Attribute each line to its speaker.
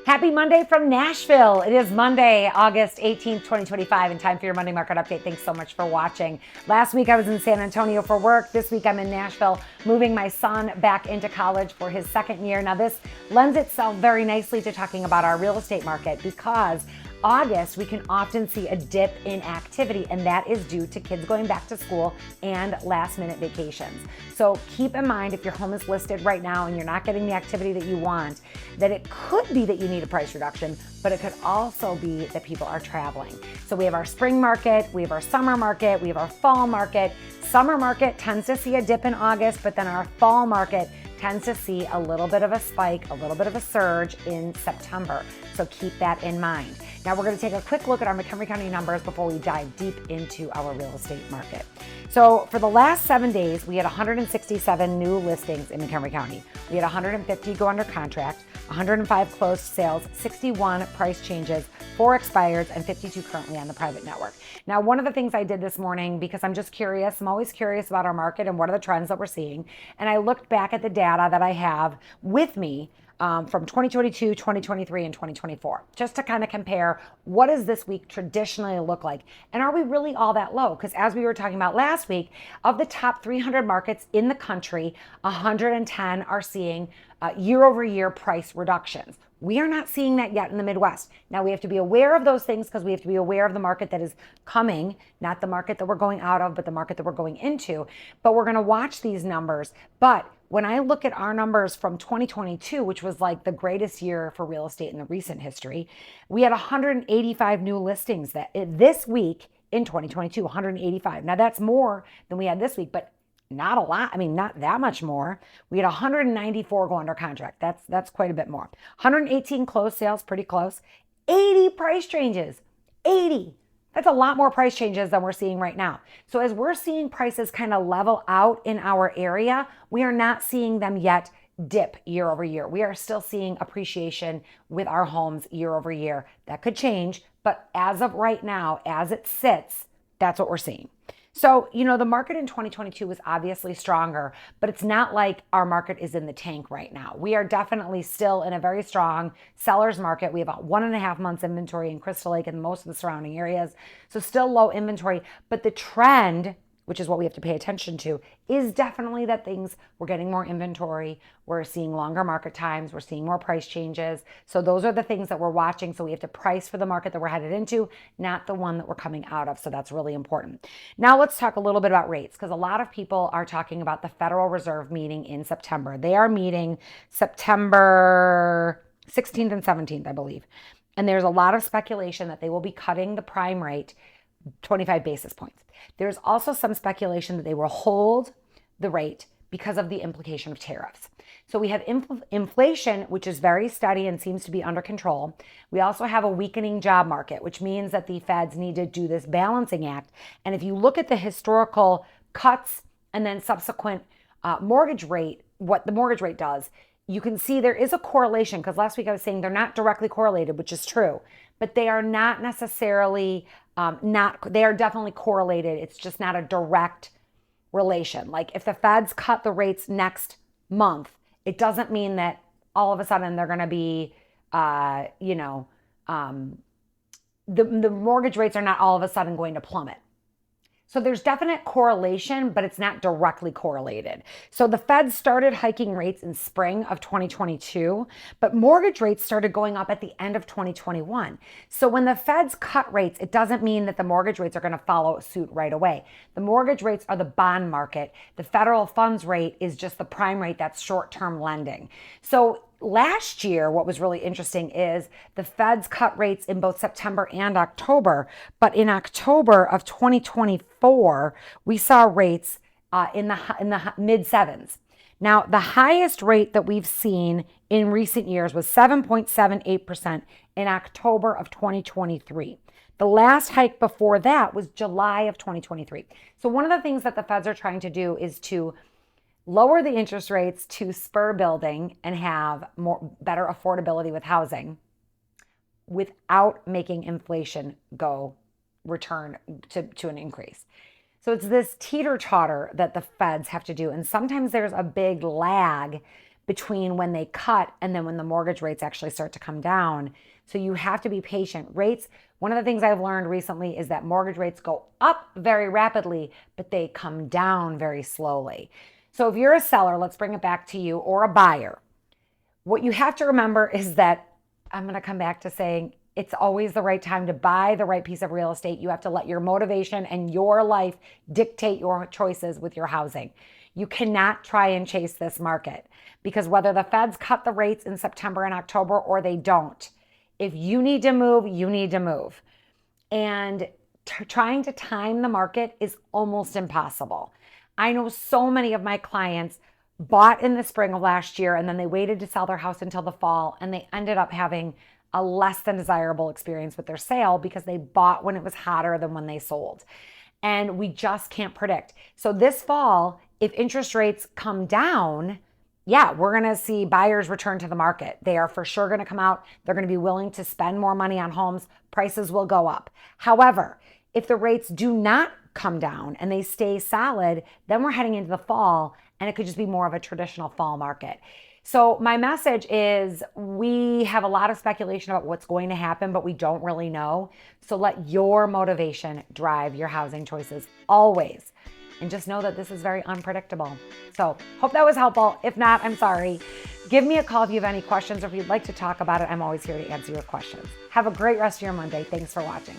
Speaker 1: Happy Monday from Nashville. It is Monday, August 18th, 2025, and time for your Monday Market Update. Thanks so much for watching. Last week I was in San Antonio for work. This week I'm in Nashville, moving my son back into college for his second year. Now this lends itself very nicely to talking about our real estate market because August, we can often see a dip in activity, and that is due to kids going back to school and last minute vacations. So keep in mind, if your home is listed right now and you're not getting the activity that you want, that it could be that you need a price reduction, but it could also be that people are traveling. So we have our spring market, we have our summer market, we have our fall market. Summer market tends to see a dip in August, but then our fall market tends to see a little bit of a spike, a little bit of a surge in September. So keep that in mind. Now we're going to take a quick look at our McHenry County numbers before we dive deep into our real estate market. So for the last 7 days, we had 167 new listings in McHenry County. We had 150 go under contract, 105 closed sales, 61 price changes, 4 expireds, and 52 currently on the private network. Now, one of the things I did this morning, because I'm just curious, I'm always curious about our market and what are the trends that we're seeing. And I looked back at the data that I have with me from 2022, 2023, and 2024, just to kind of compare what does this week traditionally look like, and are we really all that low? Because as we were talking about last week, of the top 300 markets in the country, 110 are seeing year over year price reductions. We are not seeing that yet in the Midwest. Now we have to be aware of those things because we have to be aware of the market that is coming, not the market that we're going out of, but the market that we're going into. But we're going to watch these numbers. But when I look at our numbers from 2022, which was like the greatest year for real estate in the recent history, we had 185 new listings this week in 2022, 185. Now that's more than we had this week, but not a lot. I mean, not that much more. We had 194 go under contract. That's quite a bit more. 118 closed sales, pretty close. 80 price changes. 80. That's a lot more price changes than we're seeing right now. So as we're seeing prices kind of level out in our area, we are not seeing them yet dip year over year. We are still seeing appreciation with our homes year over year. That could change, but as of right now, as it sits, that's what we're seeing. So, the market in 2022 was obviously stronger, but it's not like our market is in the tank right now. We are definitely still in a very strong seller's market. We have about 1.5 months inventory in Crystal Lake and most of the surrounding areas. So still low inventory, but the trend, which is what we have to pay attention to, is definitely that we're getting more inventory. We're seeing longer market times. We're seeing more price changes. So those are the things that we're watching. So we have to price for the market that we're headed into, not the one that we're coming out of. So that's really important. Now let's talk a little bit about rates, because a lot of people are talking about the Federal Reserve meeting in September. They are meeting September 16th and 17th, I believe. And there's a lot of speculation that they will be cutting the prime rate 25 basis points. There's also some speculation that they will hold the rate because of the implication of tariffs. So we have inflation, which is very steady and seems to be under control. We also have a weakening job market, which means that the feds need to do this balancing act. And if you look at the historical cuts and then subsequent mortgage rate, what the mortgage rate does, you can see there is a correlation, because last week I was saying they're not directly correlated, which is true, but they are not necessarily they are definitely correlated. It's just not a direct relation. Like if the feds cut the rates next month, it doesn't mean that all of a sudden they're going to be, the mortgage rates are not all of a sudden going to plummet. So there's definite correlation, but it's not directly correlated. So the Fed started hiking rates in spring of 2022, but mortgage rates started going up at the end of 2021. So when the Feds cut rates, it doesn't mean that the mortgage rates are going to follow suit right away. The mortgage rates are the bond market. The federal funds rate is just the prime rate, that's short-term lending. So last year, what was really interesting is the Feds cut rates in both September and October. But in October of 2024, we saw rates in the mid sevens. Now, the highest rate that we've seen in recent years was 7.78% in October of 2023. The last hike before that was July of 2023. So one of the things that the Feds are trying to do is to lower the interest rates to spur building and have better affordability with housing without making inflation return to an increase. So it's this teeter-totter that the feds have to do. And sometimes there's a big lag between when they cut and then when the mortgage rates actually start to come down. So you have to be patient. Rates, one of the things I've learned recently is that mortgage rates go up very rapidly, but they come down very slowly. So if you're a seller, let's bring it back to you, or a buyer, what you have to remember is that, I'm going to come back to saying, it's always the right time to buy the right piece of real estate. You have to let your motivation and your life dictate your choices with your housing. You cannot try and chase this market, because whether the feds cut the rates in September and October or they don't, if you need to move, you need to move. And trying to time the market is almost impossible. I know so many of my clients bought in the spring of last year and then they waited to sell their house until the fall, and they ended up having a less than desirable experience with their sale because they bought when it was hotter than when they sold. And we just can't predict. So this fall, if interest rates come down, yeah, we're going to see buyers return to the market. They are for sure going to come out. They're going to be willing to spend more money on homes. Prices will go up. However, if the rates do not come down and they stay solid, then we're heading into the fall, and it could just be more of a traditional fall market. So my message is, we have a lot of speculation about what's going to happen, but we don't really know. So let your motivation drive your housing choices always. And just know that this is very unpredictable. So hope that was helpful. If not, I'm sorry. Give me a call if you have any questions, or if you'd like to talk about it. I'm always here to answer your questions. Have a great rest of your Monday. Thanks for watching.